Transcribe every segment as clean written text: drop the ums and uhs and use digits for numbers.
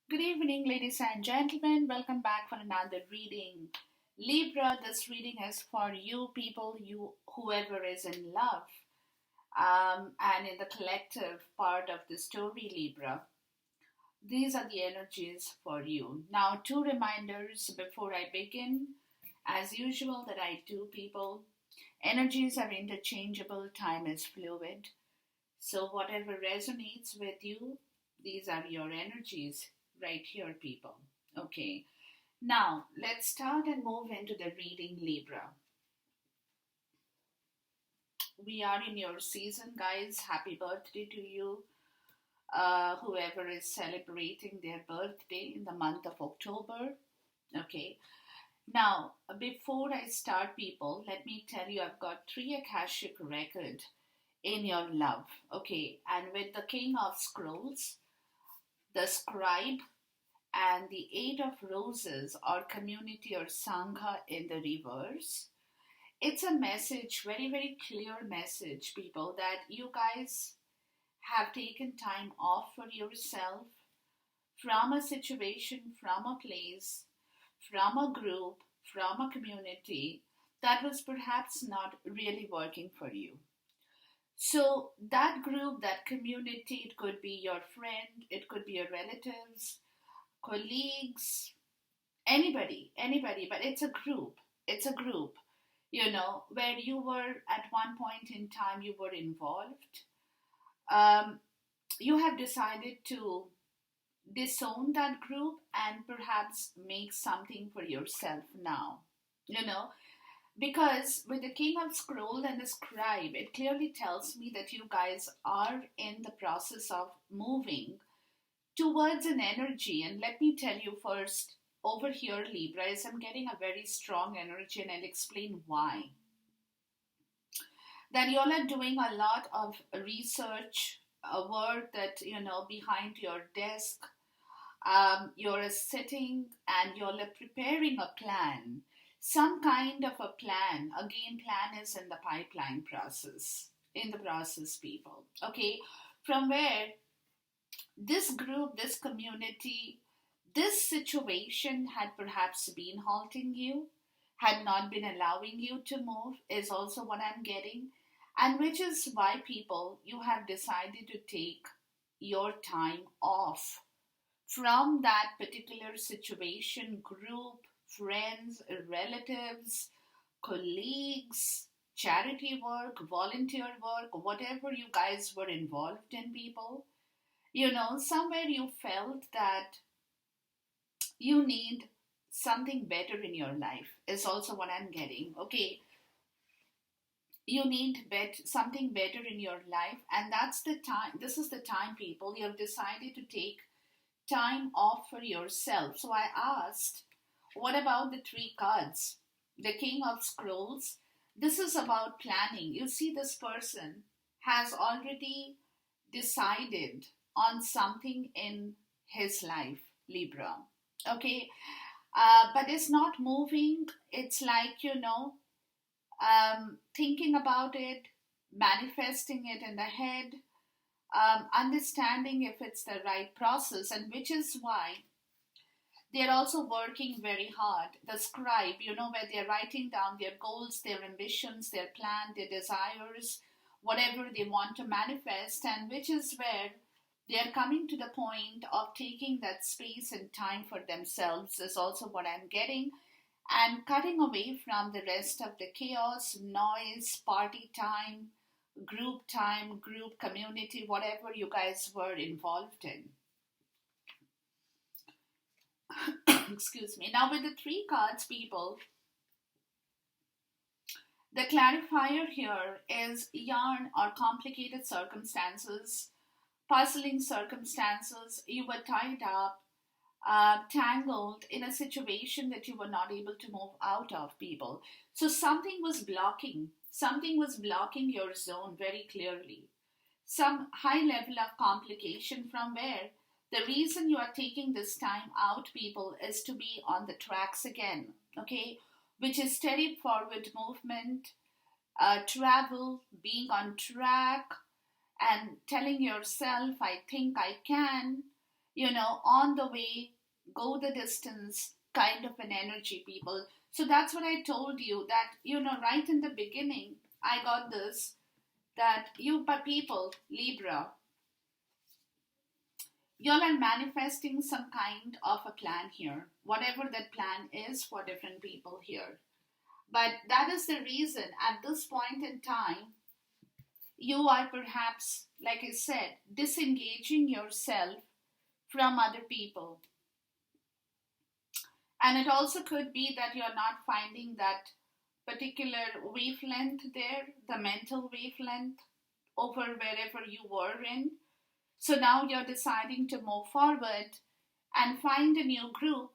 Good evening, ladies and gentlemen. Welcome back for another reading. Libra, this reading is for you people, you whoever is in love, and in the collective part of the story, Libra. These are the energies for you. Now, two reminders before I begin. As usual, that I do, people. Energies are interchangeable, time is fluid. So, whatever resonates with you, these are your energies right here, people. Okay. Now, let's start and move into the reading, Libra. We are in your season, guys. Happy birthday to you. Whoever is celebrating their birthday in the month of October. Okay. Now, before I start, people, let me tell you I've got three Akashic record in your love. Okay. And with the King of Scrolls, the Scribe, and the Eight of Roses or community or Sangha in the reverse. It's a message, very, very clear message, people, that you guys have taken time off for yourself from a situation, from a place, from a group, from a community that was perhaps not really working for you. So, that group, that community, it could be your friend, it could be your relatives, colleagues, anybody, but it's a group, where you were at one point in time, you were involved. um, you have decided to disown that group and perhaps make something for yourself now, you know because with the King of Scroll and the Scribe, it clearly tells me that you guys are in the process of moving towards an energy. And let me tell you first, over here, Libra, is I'm getting a very strong energy, and I'll explain why. That y'all are doing a lot of research, work that, behind your desk. You're sitting and you're preparing a plan, some kind of a plan. A game plan is in the pipeline process, in the process, people. Okay, from where this group, this community, this situation had perhaps been halting you, had not been allowing you to move, is also what I'm getting. And which is why, people, you have decided to take your time off from that particular situation, group, friends, relatives, colleagues, charity work, volunteer work, whatever you guys were involved in, people. Somewhere you felt that you need something better in your life, is also what I'm getting. Okay, you need something better in your life, and that's the time. This is the time, people. You have decided to take time off for yourself. So I asked, what about the three cards? The King of Scrolls. This is about planning. You see, this person has already decided on something in his life, Libra. Okay, but it's not moving. It's like, thinking about it, manifesting it in the head, understanding if it's the right process, and which is why they're also working very hard. The Scribe, where they're writing down their goals, their ambitions, their plan, their desires, whatever they want to manifest, and which is where they're coming to the point of taking that space and time for themselves, is also what I'm getting, and cutting away from the rest of the chaos, noise, party time, group community, whatever you guys were involved in. Excuse me. Now, with the three cards, people, the clarifier here is yarn or complicated circumstances, puzzling circumstances. You were tied up, tangled in a situation that you were not able to move out of, people. So something was blocking your zone very clearly. Some high level of complication, from where the reason you are taking this time out, people, is to be on the tracks again. Okay, which is steady forward movement, travel, being on track, and telling yourself, I think I can. on the way, go the distance kind of an energy, people. So that's what I told you, that, right in the beginning, I got this, that you people, Libra, you all are manifesting some kind of a plan here, whatever that plan is for different people here. But that is the reason at this point in time, you are perhaps, like I said, disengaging yourself from other people. And it also could be that you're not finding that particular wavelength there, the mental wavelength, over wherever you were in. So now you're deciding to move forward and find a new group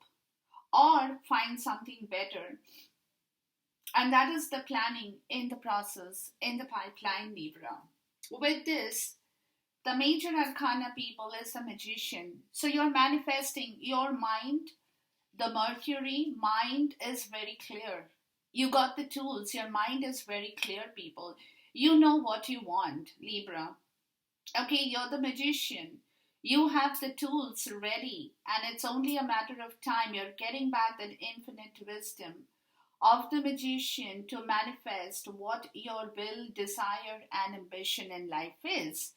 or find something better. And that is the planning in the process, in the pipeline, Libra. With this, the major arcana, people, is the magician. So you're manifesting your mind, the Mercury mind is very clear. You got the tools, your mind is very clear, people. You know what you want, Libra. Okay, you're the magician. You have the tools ready, and it's only a matter of time. You're getting back that infinite wisdom of the magician to manifest what your will, desire, and ambition in life is.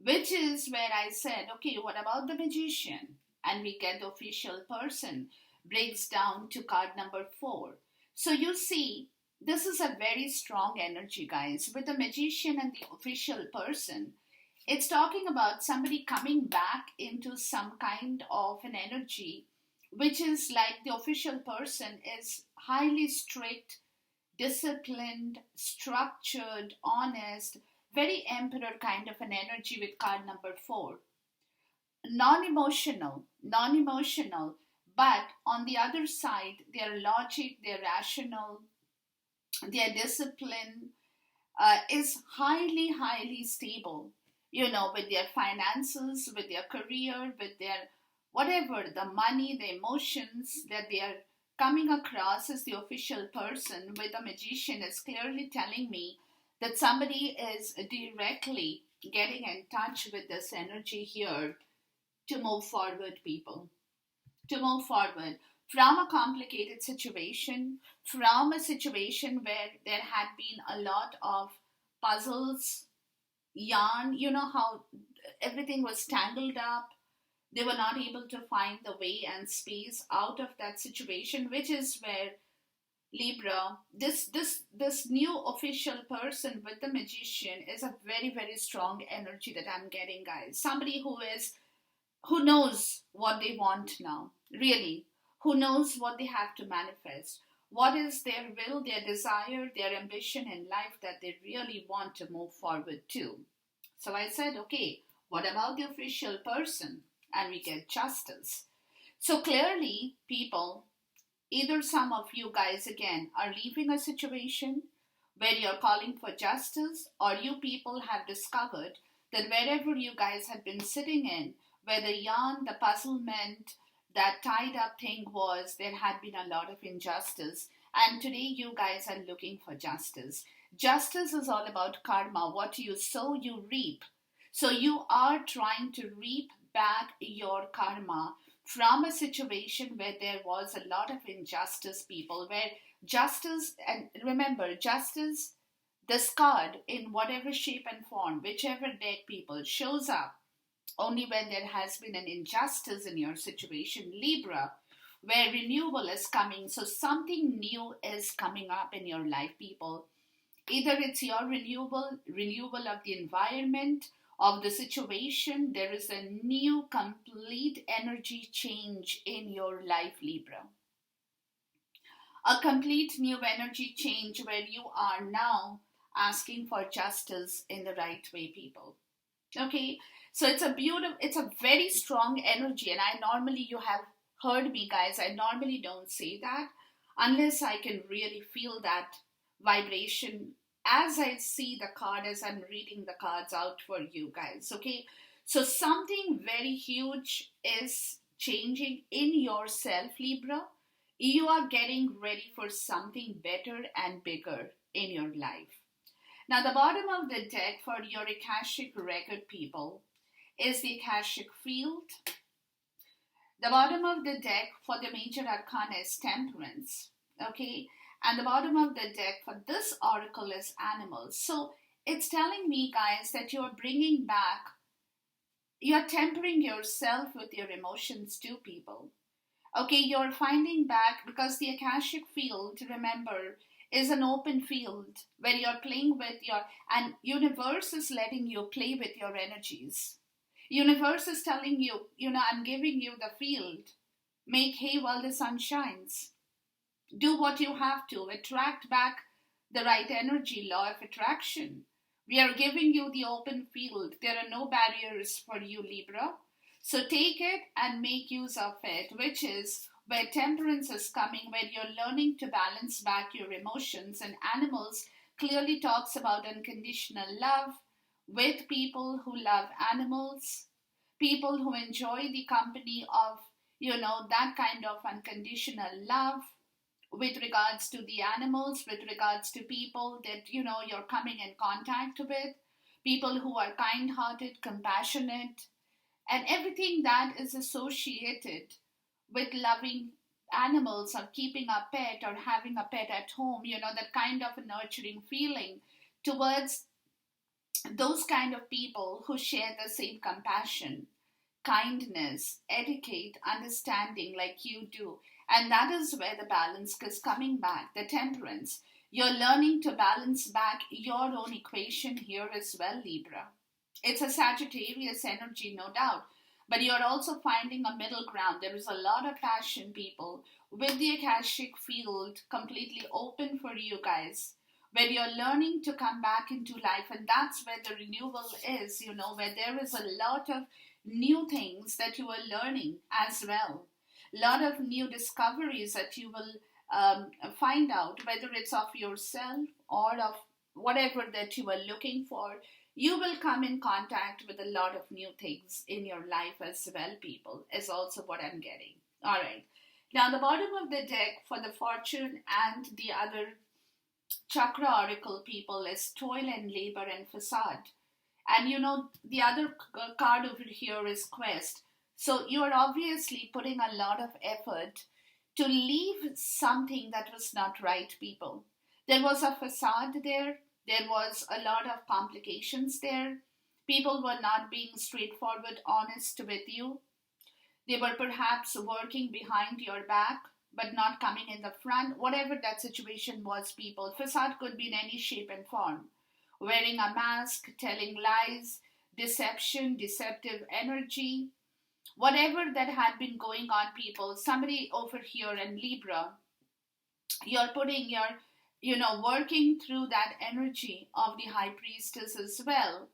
Which is where I said, okay, what about the magician? And we get the official person, breaks down to card number 4. So you see, this is a very strong energy, guys. With the magician and the official person, it's talking about somebody coming back into some kind of an energy, which is like the official person is highly strict, disciplined, structured, honest, very emperor kind of an energy with card number 4. Non-emotional, but on the other side, their logic, their rational, their discipline is highly, highly stable, with their finances, with their career, with their whatever, the money, the emotions that they are coming across as the official person with a magician is clearly telling me that somebody is directly getting in touch with this energy here to move forward, people. To move forward from a complicated situation, from a situation where there had been a lot of puzzles, yarn, how everything was tangled up. They were not able to find the way and space out of that situation, which is where Libra, this new official person with the magician is a very, very strong energy that I'm getting, guys. Somebody who knows what they want now, really, who knows what they have to manifest. What is their will, their desire, their ambition in life that they really want to move forward to? So I said, okay, what about the official person? And we get justice. So clearly, people, either some of you guys again are leaving a situation where you're calling for justice, or you people have discovered that wherever you guys had been sitting in, where the yarn, the puzzlement, that tied up thing was, there had been a lot of injustice. And today you guys are looking for justice. Justice is all about karma. What you sow, you reap. So you are trying to reap back your karma from a situation where there was a lot of injustice, people, where justice, and remember, justice, this card in whatever shape and form, whichever deck, people, shows up only when there has been an injustice in your situation, Libra, where renewal is coming. So something new is coming up in your life, people. Either it's your renewal of the environment, of the situation. There is a new, complete energy change in your life, Libra. A complete new energy change where you are now asking for justice in the right way, people. Okay, so it's a very strong energy, and I normally, you have heard me, guys, I normally don't say that unless I can really feel that vibration as I see the card, as I'm reading the cards out for you guys. Okay, so something very huge is changing in yourself, Libra. You are getting ready for something better and bigger in your life. Now, the bottom of the deck for your Akashic record, people, is the Akashic field, The bottom of the deck for the major arcana is Temperance. Okay. And the bottom of the deck for this oracle is Animals. So it's telling me, guys, that you're bringing back, you're tempering yourself with your emotions too, people. Okay, you're finding back because the Akashic field, remember, is an open field where you're playing with your, and universe is letting you play with your energies. Universe is telling you, I'm giving you the field. Make hay while the sun shines. Do what you have to. Attract back the right energy, law of attraction. We are giving you the open field. There are no barriers for you, Libra. So take it and make use of it, which is where temperance is coming, where you're learning to balance back your emotions. And Animals clearly talks about unconditional love with people who love animals, people who enjoy the company of, that kind of unconditional love with regards to the animals, with regards to people that you're coming in contact with, people who are kind hearted, compassionate, and everything that is associated with loving animals or keeping a pet or having a pet at home, that kind of a nurturing feeling towards those kind of people who share the same compassion, kindness, etiquette, understanding like you do. And that is where the balance is coming back, the temperance. You're learning to balance back your own equation here as well, Libra. It's a Sagittarius energy, no doubt. But you're also finding a middle ground. There is a lot of passion, people, with the Akashic field completely open for you guys, where you're learning to come back into life. And that's where the renewal is, where there is a lot of new things that you are learning as well. A lot of new discoveries that you will find out, whether it's of yourself or of whatever that you are looking for. You will come in contact with a lot of new things in your life as well, people, is also what I'm getting. All right. Now, the bottom of the deck for the fortune and the other chakra oracle, people, is toil and labor and facade. And the other card over here is quest. So you're obviously putting a lot of effort to leave something that was not right, people. There was a facade there. There was a lot of complications there. People were not being straightforward, honest with you. They were perhaps working behind your back, but not coming in the front. Whatever that situation was, people, facade could be in any shape and form. Wearing a mask, telling lies, deception, deceptive energy, whatever that had been going on, people, somebody over here in Libra, you're putting your, working through that energy of the high priestess as well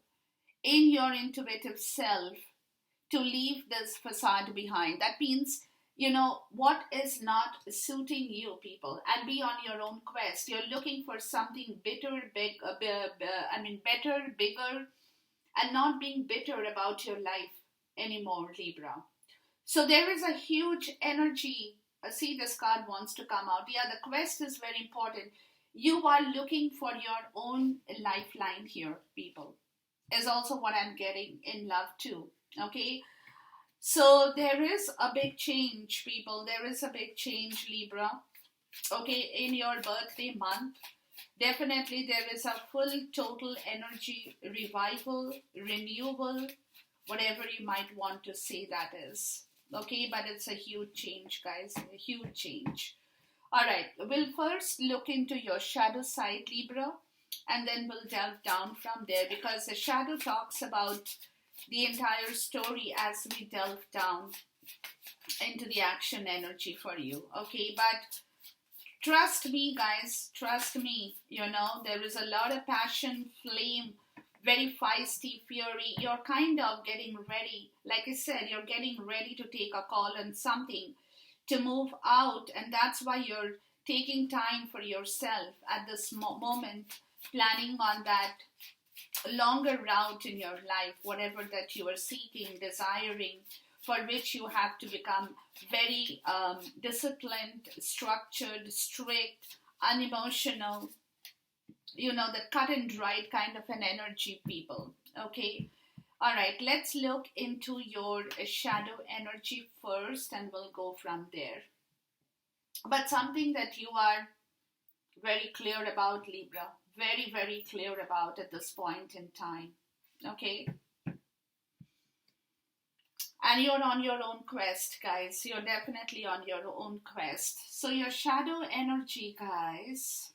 in your intuitive self to leave this facade behind. That means, what is not suiting you, people, and be on your own quest. You're looking for something better, bigger, and not being bitter about your life anymore, Libra. So there is a huge energy. See, this card wants to come out. Yeah, the quest is very important. You are looking for your own lifeline here, people, is also what I'm getting in love too. Okay. So there is a big change, people. There is a big change, Libra. Okay, in your birthday month. Definitely there is a full total energy revival, renewal, whatever you might want to say that is. Okay, but it's a huge change, guys. A huge change. Alright, we'll first look into your shadow side, Libra, and then we'll delve down from there because the shadow talks about the entire story as we delve down into the action energy for you. Okay, but trust me, guys, trust me. There is a lot of passion, flame, very feisty, fury. You're kind of getting ready. Like I said, you're getting ready to take a call on something to move out, and that's why you're taking time for yourself at this moment, planning on that longer route in your life, whatever that you are seeking, desiring, for which you have to become very disciplined, structured, strict, unemotional, the cut and dried kind of an energy, people. Okay. All right, let's look into your shadow energy first and we'll go from there. But something that you are very clear about, Libra, very, very clear about at this point in time. Okay? And you're on your own quest, guys. You're definitely on your own quest. So, your shadow energy, guys,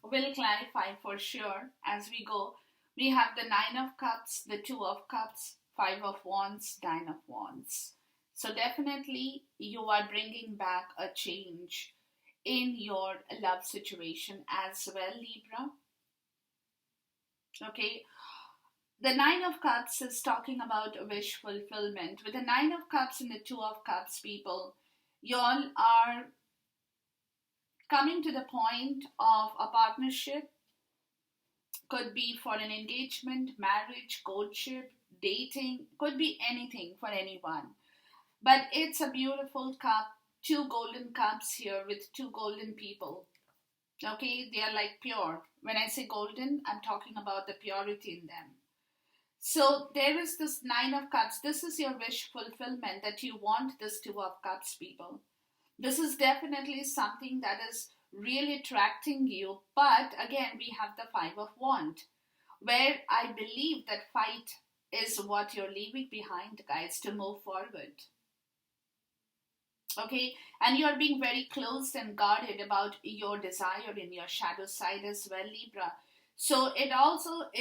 will clarify for sure as we go. We have the Nine of Cups, the Two of Cups, Five of Wands, Nine of Wands. So definitely you are bringing back a change in your love situation as well, Libra. Okay. The Nine of Cups is talking about wish fulfillment. With the Nine of Cups and the Two of Cups, people, y'all are coming to the point of a partnership. Could be for an engagement, marriage, courtship, dating, could be anything for anyone. But it's a beautiful cup, two golden cups here with two golden people. Okay, they are like pure. When I say golden, I'm talking about the purity in them. So there is this Nine of Cups. This is your wish fulfillment that you want this Two of Cups, people. This is definitely something that is really attracting you. But again, we have the Five of Wands, where I believe that fight is what you're leaving behind, guys, to move forward. Okay, and you're being very close and guarded about your desire in your shadow side as well, Libra. So it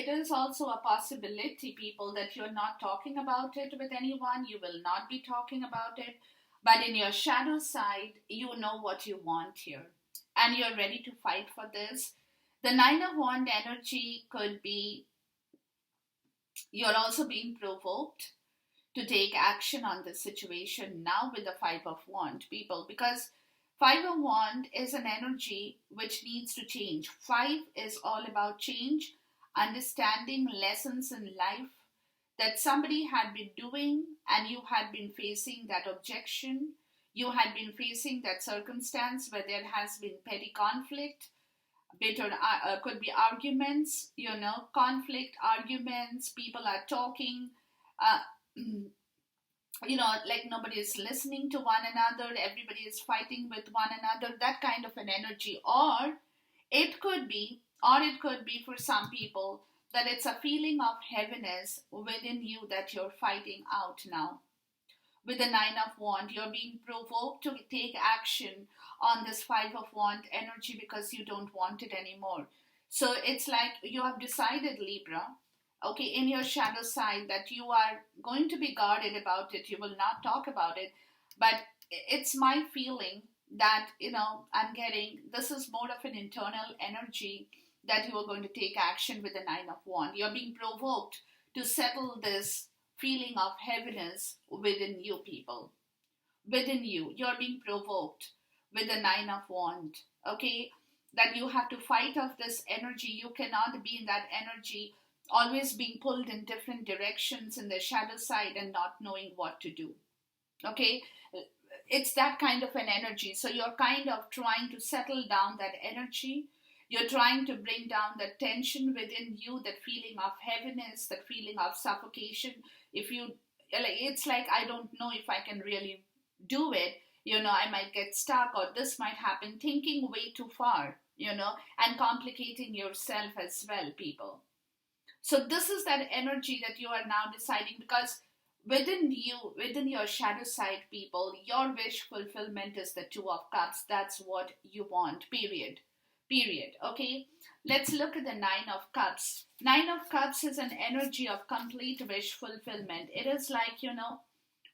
is also a possibility, people, that you're not talking about it with anyone. You will not be talking about it, but in your shadow side, you know what you want here, and you're ready to fight for this. The Nine of Wands energy could be you're also being provoked to take action on this situation now with the Five of Wands, people, because Five of Wands is an energy which needs to change. Five is all about change, understanding lessons in life that somebody had been doing and you had been facing that objection. You had been facing that circumstance where there has been petty conflict, bitter, could be arguments, conflict, arguments, people are talking, uh, like nobody is listening to one another, everybody is fighting with one another, that kind of an energy. Or it could be for some people that it's a feeling of heaviness within you that you're fighting out now. With the Nine of Wands, you're being provoked to take action on this Five of Wands energy because you don't want it anymore. So it's like you have decided, Libra, okay, in your shadow side, that you are going to be guarded about it. You will not talk about it. But it's my feeling that, I'm getting this is more of an internal energy that you are going to take action with the Nine of Wands. You're being provoked to settle this feeling of heaviness within you, people. Within you, you're being provoked with the Nine of Wands. Okay, that you have to fight off this energy. You cannot be in that energy, always being pulled in different directions in the shadow side and not knowing what to do. Okay, it's that kind of an energy. So you're kind of trying to settle down that energy. You're trying to bring down the tension within you, that feeling of heaviness, that feeling of suffocation. If you, it's like, I don't know if I can really do it. I might get stuck or this might happen, thinking way too far, and complicating yourself as well, people. So this is that energy that you are now deciding, because within you, within your shadow side, people, your wish fulfillment is the Two of Cups. That's what you want, period. Period. Okay, let's look at the Nine of Cups. Nine of Cups is an energy of complete wish fulfillment. It is like,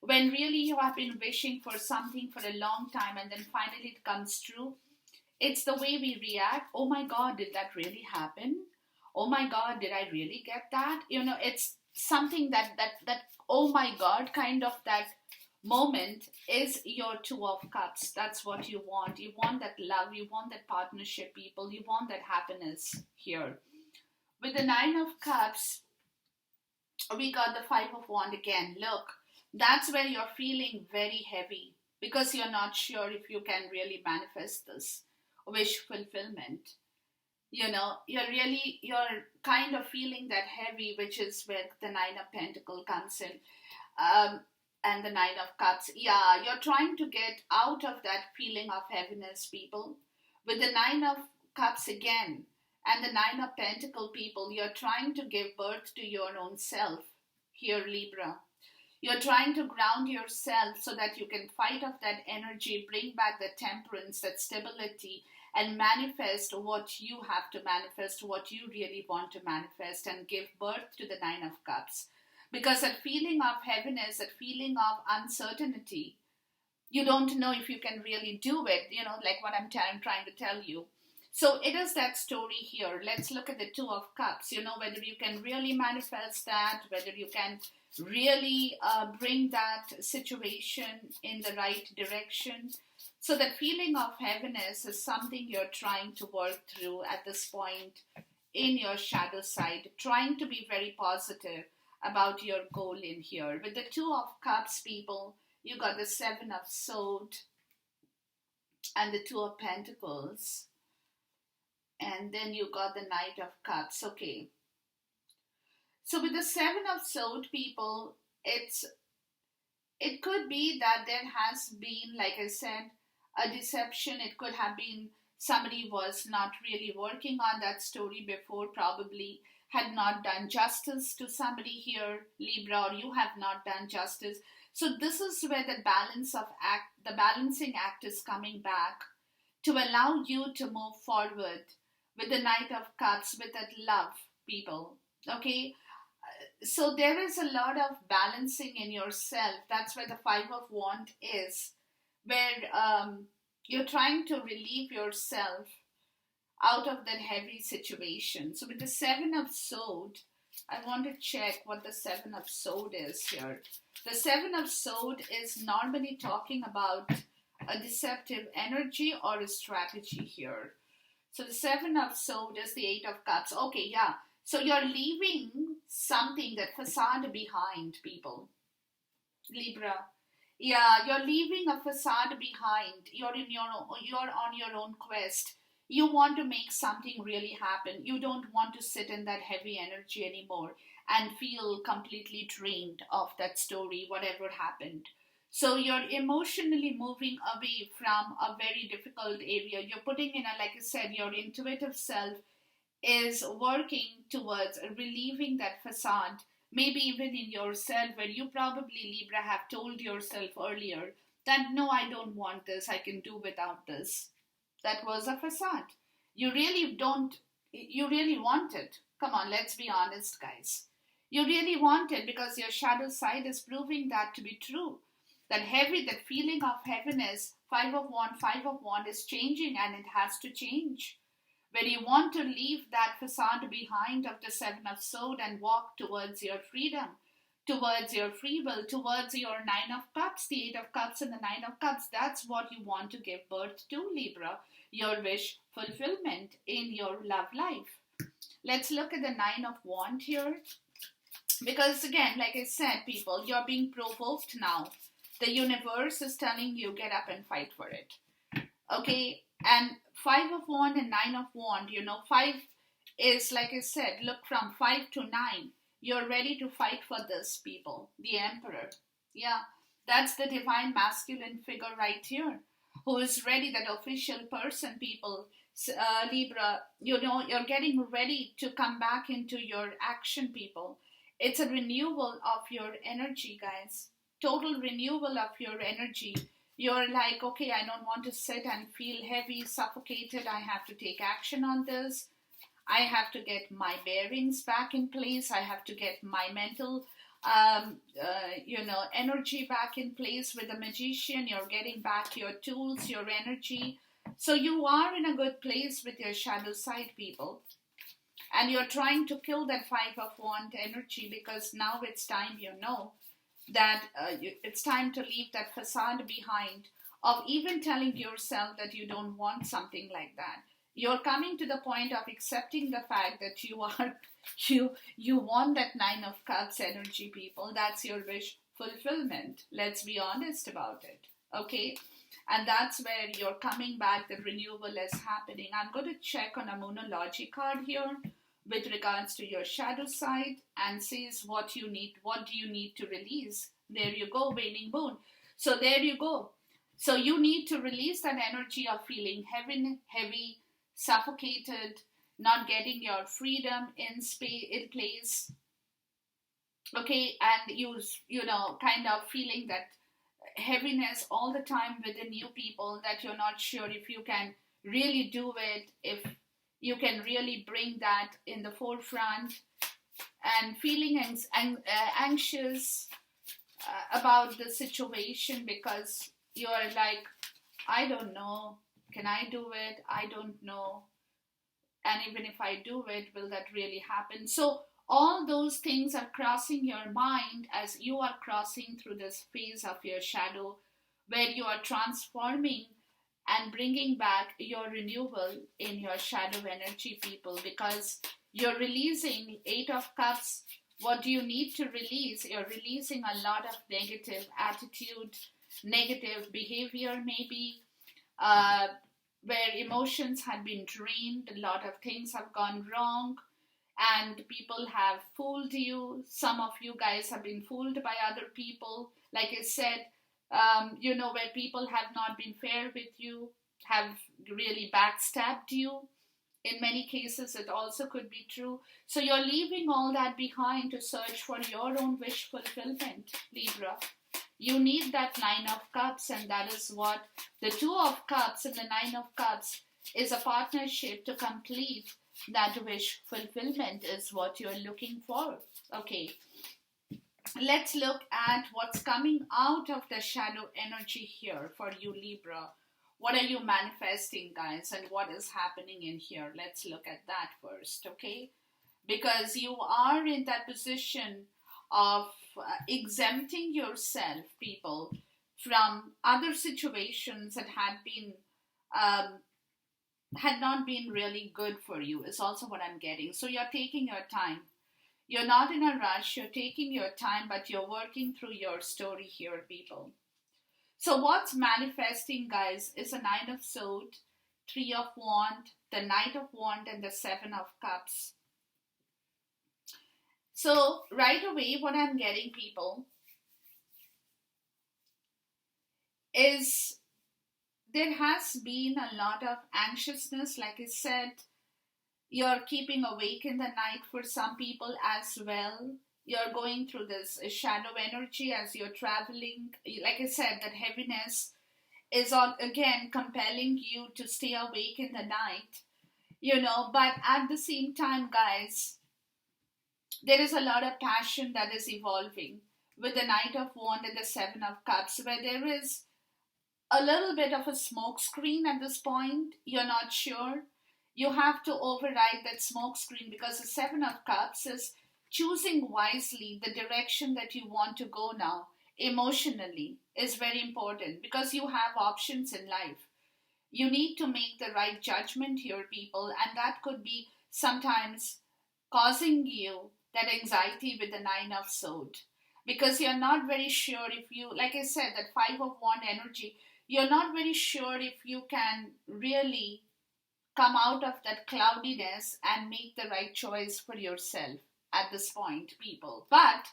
when really you have been wishing for something for a long time and then finally it comes true. It's the way we react. Oh my God, did that really happen? Oh my God, did I really get that? It's something that oh my God kind of that moment is your Two of Cups. That's what you want. You want that love. You want that partnership, people. You want that happiness here. With the Nine of Cups, we got the Five of Wands again. Look, that's where you're feeling very heavy because you're not sure if you can really manifest this wish fulfillment. You're kind of feeling that heavy, which is where the Nine of Pentacle comes in. um, and the Nine of Cups. Yeah, you're trying to get out of that feeling of heaviness, people. With the Nine of Cups again and the Nine of Pentacle, people, you're trying to give birth to your own self here, Libra. You're trying to ground yourself so that you can fight off that energy, bring back the temperance, that stability, and manifest what you have to manifest, what you really want to manifest, and give birth to the Nine of Cups. Because that feeling of heaviness, that feeling of uncertainty, you don't know if you can really do it, like what I'm trying to tell you. So it is that story here. Let's look at the Two of Cups, whether you can really manifest that, whether you can really bring that situation in the right direction. So that feeling of heaviness is something you're trying to work through at this point in your shadow side, trying to be very positive about your goal in here. With the Two of Cups, people, you got the Seven of Swords and the Two of Pentacles. And then you got the Knight of Cups. Okay. So with the Seven of Swords, people, it could be that there has been, like I said, a deception. It could have been somebody was not really working on that story before, probably had not done justice to somebody here, Libra, or you have not done justice. So this is where the balancing act is coming back to allow you to move forward with the Knight of Cups, with that love, people. Okay? So there is a lot of balancing in yourself. That's where the Five of Wands is, where you're trying to relieve yourself out of that heavy situation. So with the Seven of Swords, I want to check what the Seven of Swords is here. The Seven of Swords is normally talking about a deceptive energy or a strategy here. So the Seven of Swords is the Eight of Cups. Okay, yeah. So you're leaving something, that facade behind, people. Libra. Yeah, you're leaving a facade behind. You're on your own quest. You want to make something really happen. You don't want to sit in that heavy energy anymore and feel completely drained of that story, whatever happened. So you're emotionally moving away from a very difficult area. You're putting in like I said, your intuitive self is working towards relieving that facade, maybe even in yourself, where you probably, Libra, have told yourself earlier that no, I don't want this, I can do without this. That was a facade. You really want it. Come on, let's be honest, guys. You really want it because your shadow side is proving that to be true. That feeling of heaviness, Five of Wands is changing, and it has to change. Where you want to leave that facade behind of the Seven of Swords and walk towards your freedom, towards your free will, towards your Nine of Cups, the Eight of Cups and the Nine of Cups. That's what you want to give birth to, Libra. Your wish fulfillment in your love life. Let's look at the Nine of Wands here. Because again, like I said, people, you're being provoked now. The universe is telling you, get up and fight for it. Okay? And Five of Wands and Nine of Wands, five is, like I said, look, from 5 to 9. You're ready to fight for this, people. The Emperor. Yeah, that's the divine masculine figure right here, who is ready, that official person, people. Libra, you're getting ready to come back into your action, people. It's a renewal of your energy, guys. Total renewal of your energy. You're like, okay, I don't want to sit and feel heavy, suffocated. I have to take action on this. I have to get my bearings back in place. I have to get my mental, energy back in place. With the Magician, you're getting back your tools, your energy. So you are in a good place with your shadow side, people. And you're trying to kill that Five of Wands energy, because now it's time, that it's time to leave that facade behind of even telling yourself that you don't want something like that. You're coming to the point of accepting the fact that you want that Nine of Cups energy, people. That's your wish fulfillment. Let's be honest about it. Okay, and that's where you're coming back, the renewal is happening. I'm going to check on a monology card here with regards to your shadow side and says what do you need to release. There you go, waning moon. So there you go. So you need to release that energy of feeling heavy, suffocated, not getting your freedom in place. Okay, and you know, kind of feeling that heaviness all the time within you people, that you're not sure if you can really do it, if you can really bring that in the forefront, and feeling anxious about the situation because you're like, I don't know, can I do it? I don't know. And even if I do it, will that really happen? So all those things are crossing your mind as you are crossing through this phase of your shadow, where you are transforming and bringing back your renewal in your shadow energy, people, because you're releasing Eight of Cups. What do you need to release? You're releasing a lot of negative attitude, negative behavior, maybe, uh, where emotions had been drained, a lot of things have gone wrong, and people have fooled you. Some of you guys have been fooled by other people. Like I said, you know, where people have not been fair with you, have really backstabbed you. In many cases, it also could be true. So you're leaving all that behind to search for your own wish fulfillment, Libra. You need that Nine of Cups, and that is what the Two of Cups and the Nine of Cups is, a partnership to complete that wish fulfillment is what you're looking for. Okay, let's look at what's coming out of the shadow energy here for you, Libra. What are you manifesting, guys, and what is happening in here? Let's look at that first, okay? Because you are in that position of exempting yourself, people, from other situations that um, had not been really good for you, is also what I'm getting. So you're taking your time. You're not in a rush. You're taking your time, but you're working through your story here, people. So what's manifesting, guys, is a Nine of Swords, Three of Wands, the Knight of Wands, and the Seven of Cups. So right away, what I'm getting, people, is there has been a lot of anxiousness. Like I said, you're keeping awake in the night for some people as well. You're going through this shadow energy as you're traveling. Like I said, that heaviness is on again compelling you to stay awake in the night, you know. But at the same time, guys, there is a lot of passion that is evolving with the Knight of Wands and the Seven of Cups, where there is a little bit of a smoke screen at this point. You're not sure. You have to override that smoke screen, because the Seven of Cups is choosing wisely the direction that you want to go now emotionally is very important, because you have options in life. You need to make the right judgment here, people, and that could be sometimes causing you that anxiety with the Nine of Swords, because you're not very sure if you, like I said, that Five of Wands energy, you're not very sure if you can really come out of that cloudiness and make the right choice for yourself at this point, people. But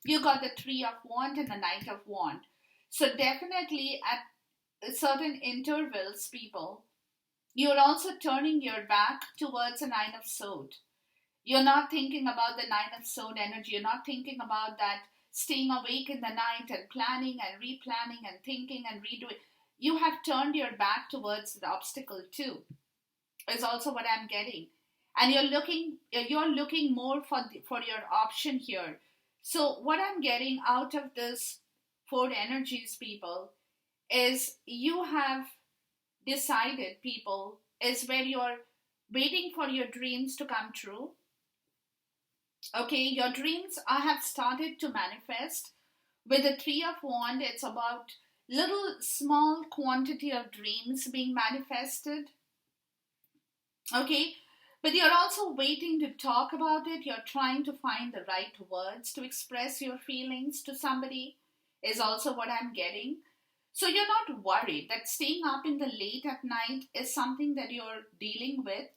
you got the Three of Wands and the Knight of Wands. So definitely at certain intervals, people, you're also turning your back towards a Nine of Swords. You're not thinking about the Nine of Swords energy. You're not thinking about that staying awake in the night and planning and replanning and thinking and redoing. You have turned your back towards the obstacle too, is also what I'm getting. And you're looking more for your option here. So what I'm getting out of this four energies, people, is you have decided, people, is where you're waiting for your dreams to come true. Okay, your dreams have started to manifest. With the Three of Wands, it's about little small quantity of dreams being manifested. Okay, but you're also waiting to talk about it. You're trying to find the right words to express your feelings to somebody, is also what I'm getting. So you're not worried that staying up in the late at night is something that you're dealing with.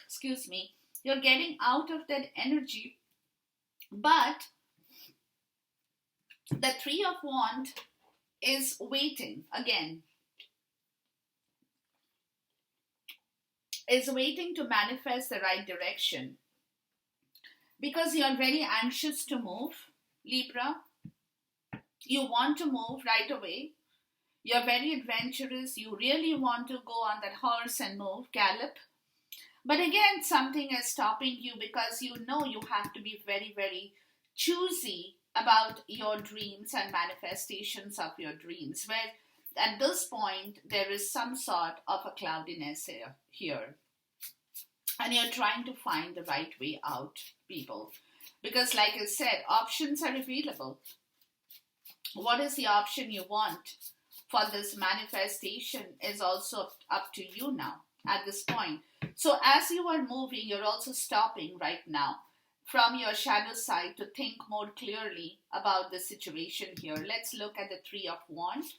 Excuse me. You're getting out of that energy. But the Three of Wands is waiting again, is waiting to manifest the right direction, because you're very anxious to move, Libra. You want to move right away. You're very adventurous. You really want to go on that horse and move, gallop. But again, something is stopping you because you know you have to be very, very choosy about your dreams and manifestations of your dreams. Where at this point, there is some sort of a cloudiness here. And you're trying to find the right way out, people. Because, like I said, options are available. What is the option you want for this manifestation is also up to you now at this point. So as you are moving, you're also stopping right now from your shadow side to think more clearly about the situation here. Let's look at the Three of Wands,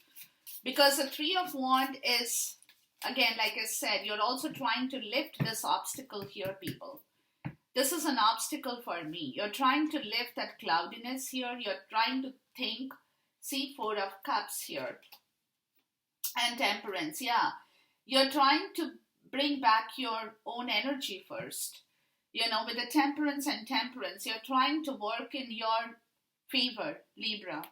because the Three of Wands is, again, like I said, you're also trying to lift this obstacle here, people. This is an obstacle for me. You're trying to lift that cloudiness here. You're trying to think. See, Four of Cups here. And Temperance, yeah. You're trying to bring back your own energy first. You know, with the Temperance and Temperance, you're trying to work in your favor, Libra.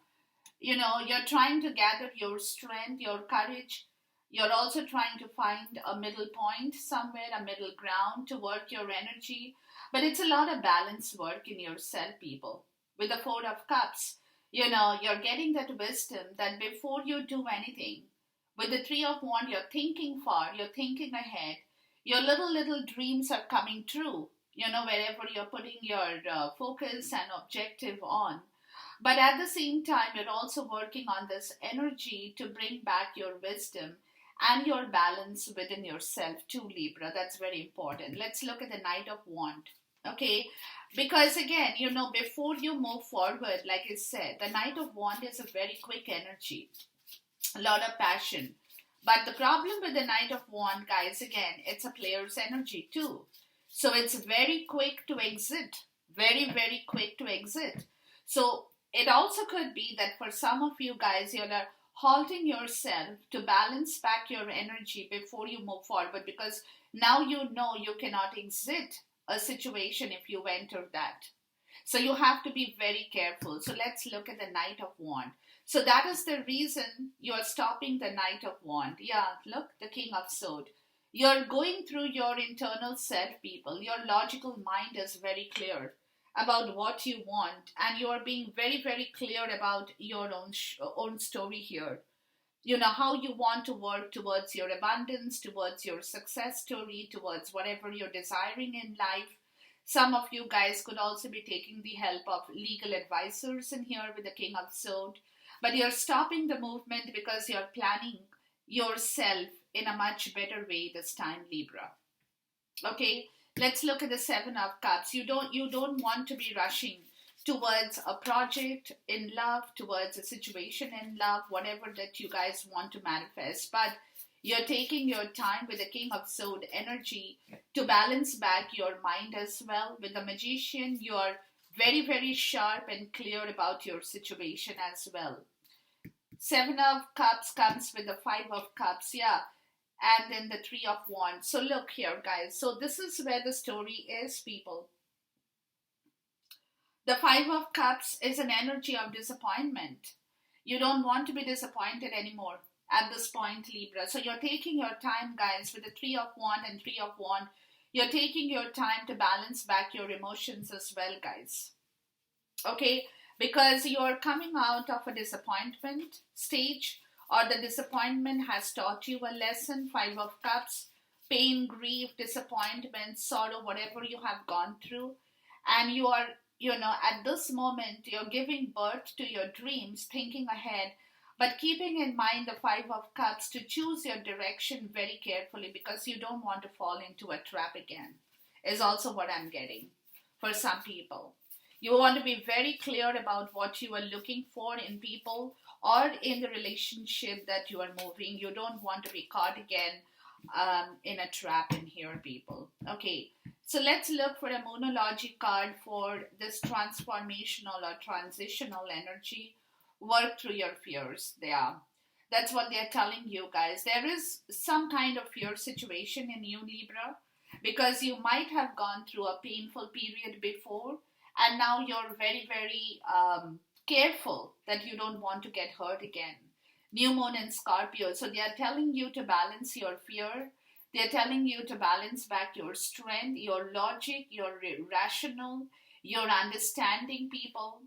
You know, you're trying to gather your strength, your courage. You're also trying to find a middle point somewhere, a middle ground to work your energy. But it's a lot of balance work in yourself, people. With the Four of Cups, you know, you're getting that wisdom that before you do anything, with the Three of Wands, you're thinking far, you're thinking ahead. Your little dreams are coming true, you know, wherever you're putting your focus and objective on. But at the same time, you're also working on this energy to bring back your wisdom and your balance within yourself too, Libra. That's very important. Let's look at the Knight of Wands. Okay, because again, you know, before you move forward, like I said, the Knight of Wands is a very quick energy, a lot of passion. But the problem with the Knight of Wands, guys, again, it's a player's energy too. So it's very quick to exit, very, very quick to exit. So it also could be that for some of you guys, you're halting yourself to balance back your energy before you move forward, because now you know you cannot exit a situation if you enter that. So you have to be very careful. So let's look at the Knight of Wands. So that is the reason you're stopping the Knight of Wands. Yeah, look, the King of Swords. You're going through your internal self, people. Your logical mind is very clear about what you want, and you are being very, very clear about your own story here. You know, how you want to work towards your abundance, towards your success story, towards whatever you're desiring in life. Some of you guys could also be taking the help of legal advisors in here with the King of Swords. But you're stopping the movement because you're planning yourself in a much better way this time, Libra. Okay, let's look at the Seven of Cups. You don't want to be rushing towards a project in love, towards a situation in love, whatever that you guys want to manifest. But you're taking your time with the King of Swords energy to balance back your mind as well. With the Magician, you're very, very sharp and clear about your situation as well. Seven of Cups comes with the Five of Cups, yeah. And then the Three of Wands. So look here, guys. So this is where the story is, people. The Five of Cups is an energy of disappointment. You don't want to be disappointed anymore at this point, Libra. So you're taking your time, guys, with the Three of Wands and Three of Wands. You're taking your time to balance back your emotions as well, guys. Okay? Because you're coming out of a disappointment stage, or the disappointment has taught you a lesson. Five of Cups, pain, grief, disappointment, sorrow, whatever you have gone through. And you are, you know, at this moment, you're giving birth to your dreams, thinking ahead, but keeping in mind the Five of Cups to choose your direction very carefully, because you don't want to fall into a trap again, is also what I'm getting for some people. You want to be very clear about what you are looking for in people or in the relationship that you are moving. You don't want to be caught again in a trap in here, people. Okay, so let's look for a monology card for this transformational or transitional energy. Work through your fears. That's what they're telling you, guys. There is some kind of fear situation in you, Libra, because you might have gone through a painful period before, and now you're very, very careful that you don't want to get hurt again. New moon in Scorpio. So they are telling you to balance your fear. They're telling you to balance back your strength, your logic, your rational, your understanding, people,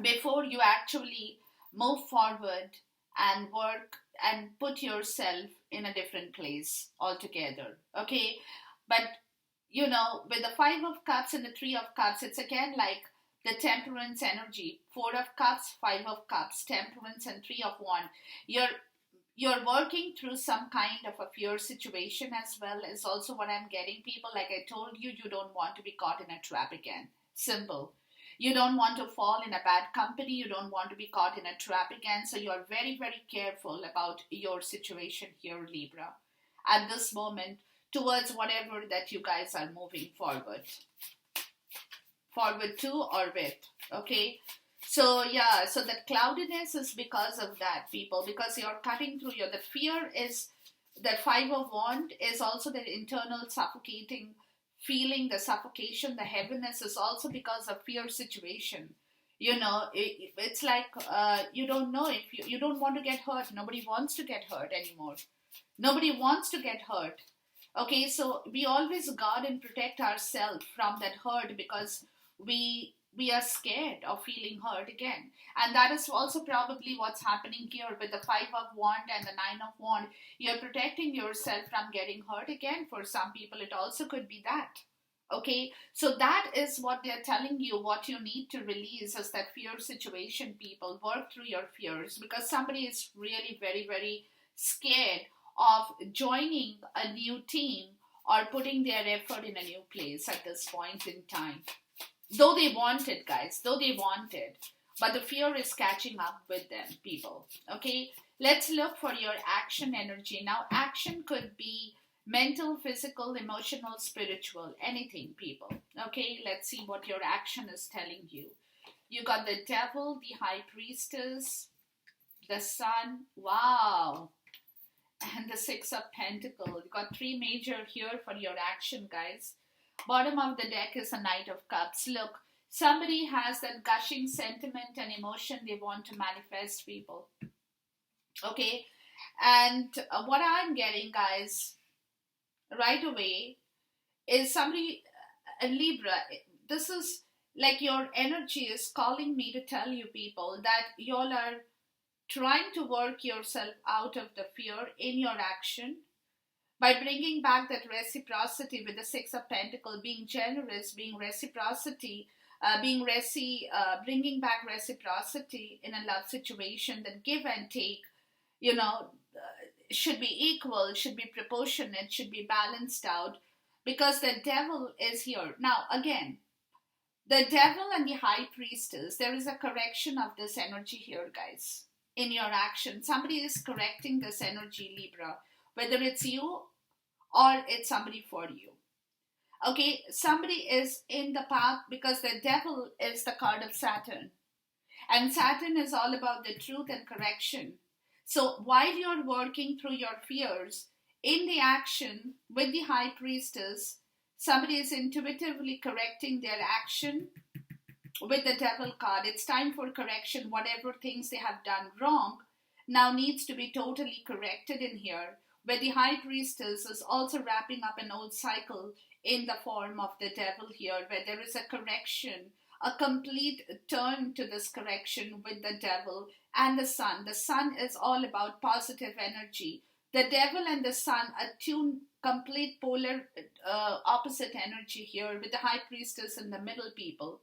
before you actually move forward and work and put yourself in a different place altogether. Okay, but with the Five of Cups and the Three of Cups, it's again like the temperance energy. Four of Cups, Five of Cups, temperance, and Three of Wands. You're working through some kind of a fear situation as well, is also what I'm getting, people. Like I told you, you don't want to be caught in a trap again. Simple. You don't want to fall in a bad company. You don't want to be caught in a trap again. So you're very, very careful about your situation here, Libra, at this moment, towards whatever that you guys are moving forward to or with. Okay, so yeah, so that cloudiness is because of that, people, because you're cutting through the fear. Is that Five of Wands is also the internal suffocating feeling, the suffocation, the heaviness is also because of fear situation. It's like you don't know if you don't want to get hurt. Nobody wants to get hurt anymore. Nobody wants to get hurt. Okay, so we always guard and protect ourselves from that hurt because we are scared of feeling hurt again. And that is also probably what's happening here with the Five of Wands and the Nine of Wands. You're protecting yourself from getting hurt again. For some people, it also could be that. Okay, so that is what they're telling you. What you need to release is that fear situation, people. Work through your fears because somebody is really very, very scared of joining a new team or putting their effort in a new place at this point in time. Though they want it, guys, but the fear is catching up with them, people. Okay, let's look for your action energy. Now, action could be mental, physical, emotional, spiritual, anything, people. Okay, let's see what your action is telling you. You got the Devil, the High Priestess, the Sun, wow, and the Six of Pentacles. You got three major here for your action, guys. Bottom of the deck is a Knight of Cups. Look, somebody has that gushing sentiment and emotion they want to manifest, people. Okay, and what I'm getting, guys, right away is somebody, Libra, this is like your energy is calling me to tell you, people, that y'all are trying to work yourself out of the fear in your action by bringing back that reciprocity with the Six of Pentacles, being generous, being reciprocity, bringing back reciprocity in a love situation. That give and take, should be equal, should be proportionate, should be balanced out, because the Devil is here. Now, again, the Devil and the High Priestess, there is a correction of this energy here, guys, in your action. Somebody is correcting this energy, Libra, whether it's you or it's somebody for you. Okay, somebody is in the path because the Devil is the card of Saturn. And Saturn is all about the truth and correction. So while you're working through your fears, in the action with the High Priestess, somebody is intuitively correcting their action with the Devil card. It's time for correction. Whatever things they have done wrong now needs to be totally corrected in here. Where the High Priestess is also wrapping up an old cycle in the form of the Devil here, where there is a correction, a complete turn to this correction with the Devil and the Sun. The Sun is all about positive energy. The Devil and the Sun attune complete polar opposite energy here with the High Priestess in the middle, people.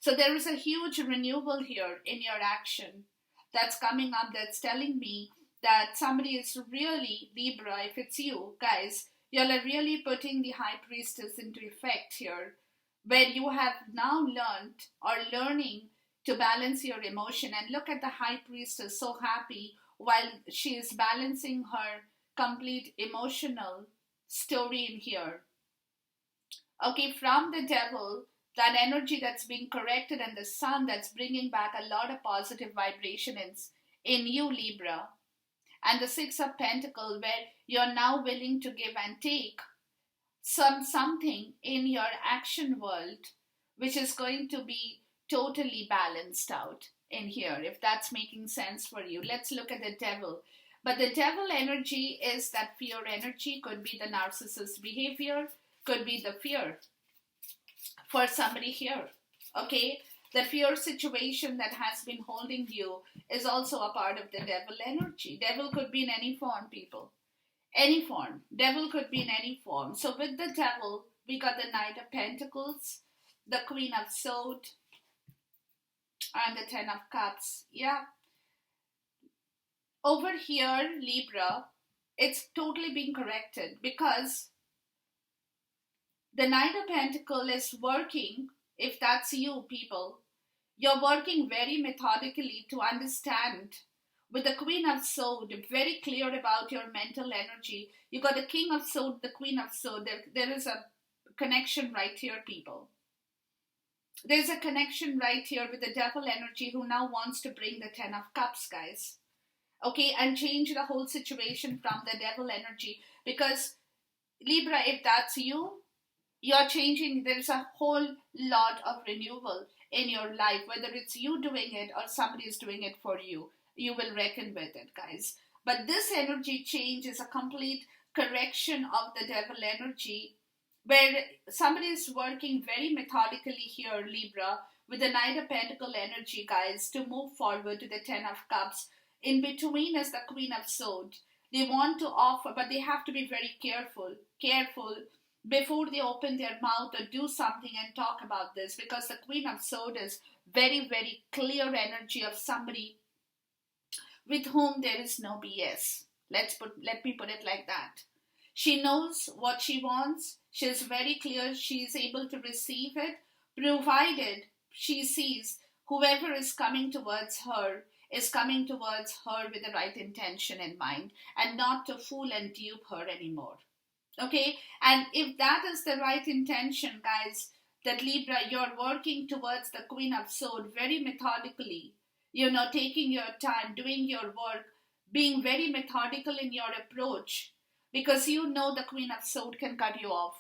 So there is a huge renewal here in your action that's coming up, that's telling me that somebody is really, Libra, if it's you, guys, you're really putting the High Priestess into effect here where you have now learned or learning to balance your emotion. And look at the high priestess, so happy while she is balancing her complete emotional story in here. Okay, from the devil, that energy that's being corrected, and the sun that's bringing back a lot of positive vibration in you, Libra. And the Six of Pentacles, where you're now willing to give and take something in your action world, which is going to be totally balanced out in here, if that's making sense for you. Let's look at the devil. But the devil energy is that fear energy, could be the narcissist behavior, could be the fear for somebody here. Okay, the fear situation that has been holding you is also a part of the devil energy. Devil could be in any form, people. Any form. Devil could be in any form. So with the devil, we got the Knight of Pentacles, the Queen of Swords, and the Ten of Cups. Yeah. Over here, Libra, it's totally being corrected, because the Knight of Pentacles is working, if that's you, people, you're working very methodically to understand. With the Queen of Swords, very clear about your mental energy. You got the King of Swords, the Queen of Swords. There is a connection right here, people. There's a connection right here with the devil energy, who now wants to bring the Ten of Cups, guys. Okay, and change the whole situation from the devil energy. Because, Libra, if that's you, you're changing. There's a whole lot of renewal in your life, whether it's you doing it or somebody is doing it for you. You will reckon with it, guys. But this energy change is a complete correction of the devil energy, where somebody is working very methodically here, Libra, with the Knight of Pentacles energy, guys, to move forward to the Ten of Cups. In between is the Queen of Swords. They want to offer, but they have to be very careful before they open their mouth or do something and talk about this, because the Queen of Swords is very, very clear energy of somebody with whom there is no BS. Let me put it like that. She knows what she wants. She is very clear. She is able to receive it, provided she sees whoever is coming towards her is coming towards her with the right intention in mind, and not to fool and dupe her anymore. Okay, and if that is the right intention, guys, that Libra, you're working towards the Queen of Swords very methodically, taking your time, doing your work, being very methodical in your approach, because the Queen of Swords can cut you off.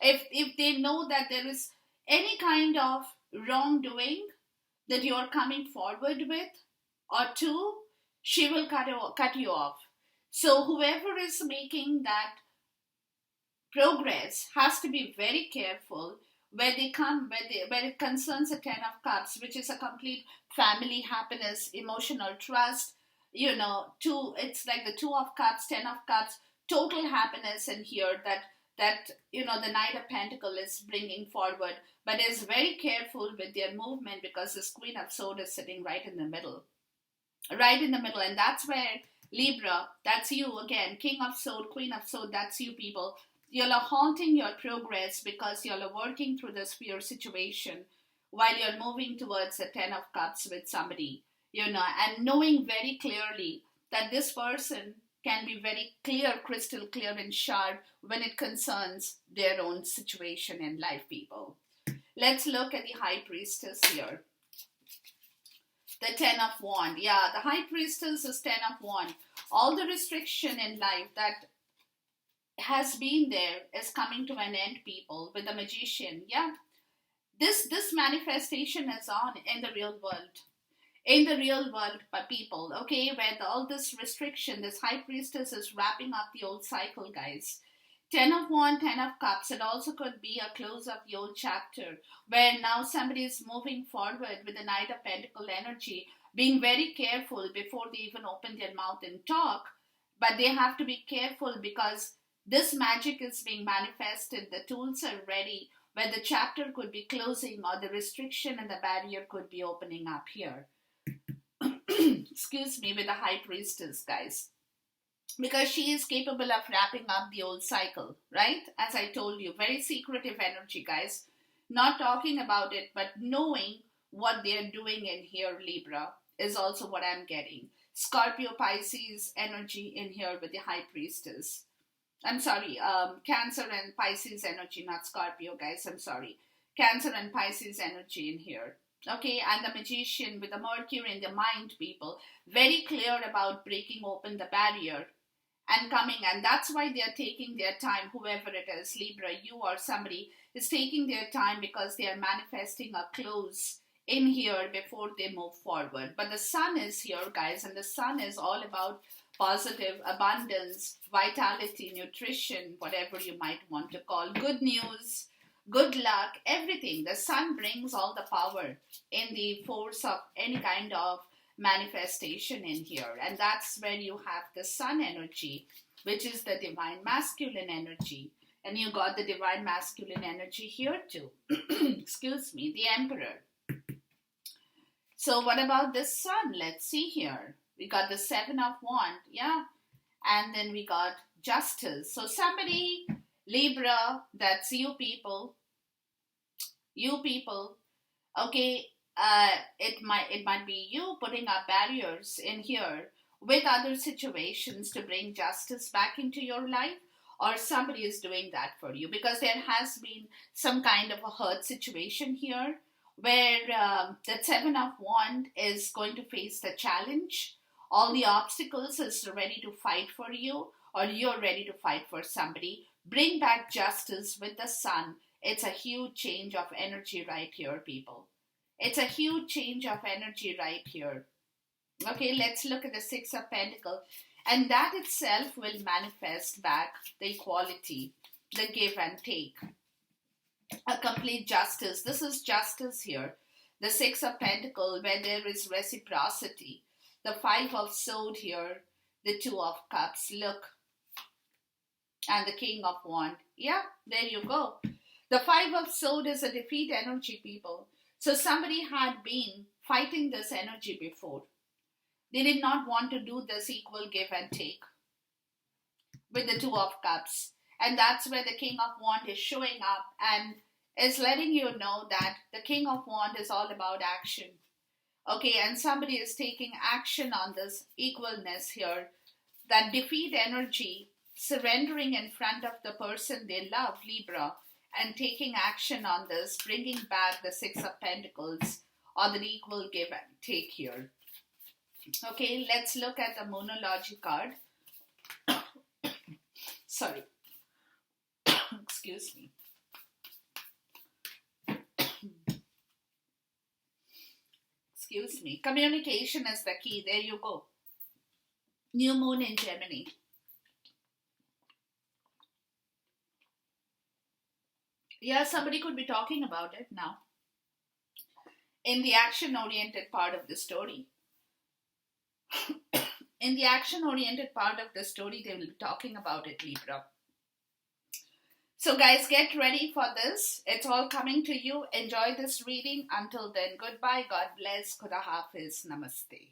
If they know that there is any kind of wrongdoing that you're coming forward with, or two, she will cut you off. So whoever is making that progress has to be very careful where it concerns a Ten of Cups, which is a complete family happiness, emotional trust. It's like the Two of Cups, Ten of Cups, total happiness in here that the Knight of Pentacles is bringing forward, but is very careful with their movement, because this Queen of Swords is sitting right in the middle, and that's where Libra, that's you again, King of Swords, Queen of Swords, that's you, people. You're halting your progress because you're working through this fear situation while you're moving towards the Ten of Cups with somebody, and knowing very clearly that this person can be very clear, crystal clear and sharp when it concerns their own situation in life, people. Let's look at the High Priestess here. The Ten of Wands. Yeah, the High Priestess is Ten of Wands. All the restriction in life that has been there is coming to an end, people, with the Magician. Yeah, this manifestation is on in the real world. In the real world, people, okay, where all this restriction, this High Priestess is wrapping up the old cycle, guys. Ten of Wands, Ten of Cups. It also could be a close of the old chapter, where now somebody is moving forward with the Knight of Pentacles energy, being very careful before they even open their mouth and talk. But they have to be careful, because this magic is being manifested. The tools are ready, where the chapter could be closing, or the restriction and the barrier could be opening up here. Excuse me, with the High Priestess, guys. because she is capable of wrapping up the old cycle, right? As I told you, very secretive energy, guys. Not talking about it, but knowing what they're doing in here, Libra, is also what I'm getting. Scorpio Pisces energy in here with the High Priestess. I'm sorry, Cancer and Pisces energy, not Scorpio, guys. I'm sorry. Cancer and Pisces energy in here. Okay, and the Magician with the Mercury in the mind, people. Very clear about breaking open the barrier and coming, and that's why they are taking their time. Whoever it is, Libra, you or somebody, is taking their time because they are manifesting a close in here before they move forward. But the sun is here, guys, and the sun is all about positive abundance, vitality, nutrition, whatever you might want to call, good news, good luck, everything. The sun brings all the power in the force of any kind of manifestation in here, and that's where you have the sun energy, which is the divine masculine energy, and you got the divine masculine energy here too. Excuse me, the emperor. So what about the sun? Let's see here. We got the seven of wand, yeah, and then we got justice. So somebody, Libra, that's you people, okay. It might be you putting up barriers in here with other situations to bring justice back into your life, or somebody is doing that for you, because there has been some kind of a hurt situation here where the seven of wand is going to face the challenge. All the obstacles is ready to fight for you, or you're ready to fight for somebody. Bring back justice with the sun. It's a huge change of energy right here, people. It's a huge change of energy right here. Okay, let's look at the Six of Pentacles. And that itself will manifest back the equality, the give and take. A complete justice. This is justice here. The Six of Pentacles, where there is reciprocity. The Five of Swords here. The Two of Cups. Look. And the King of Wands. Yeah, there you go. The Five of Swords is a defeat energy, people. So somebody had been fighting this energy before. They did not want to do this equal give and take with the Two of Cups. And that's where the King of Wands is showing up and is letting you know that the King of Wands is all about action. Okay, and somebody is taking action on this equalness here. That defeat energy, surrendering in front of the person they love, Libra, and taking action on this, bringing back the Six of Pentacles or the equal give and take here. Okay, let's look at the Moonology card. Sorry. Excuse me. Excuse me. Communication is the key. There you go. New moon in Gemini. Yeah, somebody could be talking about it now. In the action-oriented part of the story. In the action-oriented part of the story, they will be talking about it, Libra. So guys, get ready for this. It's all coming to you. Enjoy this reading. Until then, goodbye. God bless. Khuda Hafiz. Namaste.